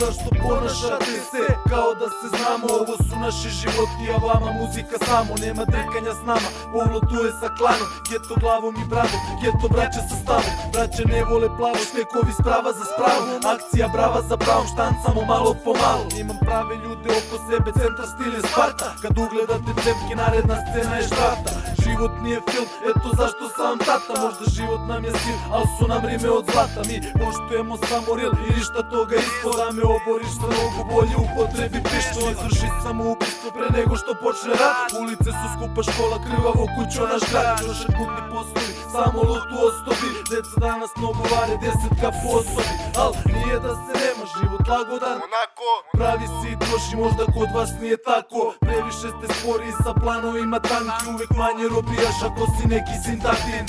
zašto ponašate se kao da se znamo. Ovo su naši životi, a vama muzika samo. Nema drkanja s nama, povlotuje sa klanom. Geto glavom i bravom, geto braća sa stavom. Braće ne vole plavo, štekovi sprava za spravom. Akcija brava za pravom, štancamo malo po malo. Imam prave ljude oko sebe, centar stil je Sparta. Kad ugledate cevke, naredna scena je štrata. Život nije film, eto zašto sam tata. Možda život nam je sil, al su nam rime od zlata. Mi poštujemo samo real i ništa toga ispod. Da me oboriš sa mnogo bolje, upotrebi pištolj. Izvrši samoubistvo pre nego što počne rat. Ulice su skupa škola, krvavo kućo naš grad. Još kutni poslovi, samo lutu ostovi. Deca danas mnogo vare, 10 po osobi. Al nije da se nema, život lagodan. Pravi si i troši, možda kod vas nije tako. Previše ste spori sa planovima tanki. Uvek manje robijaš ako si neki sindaktin.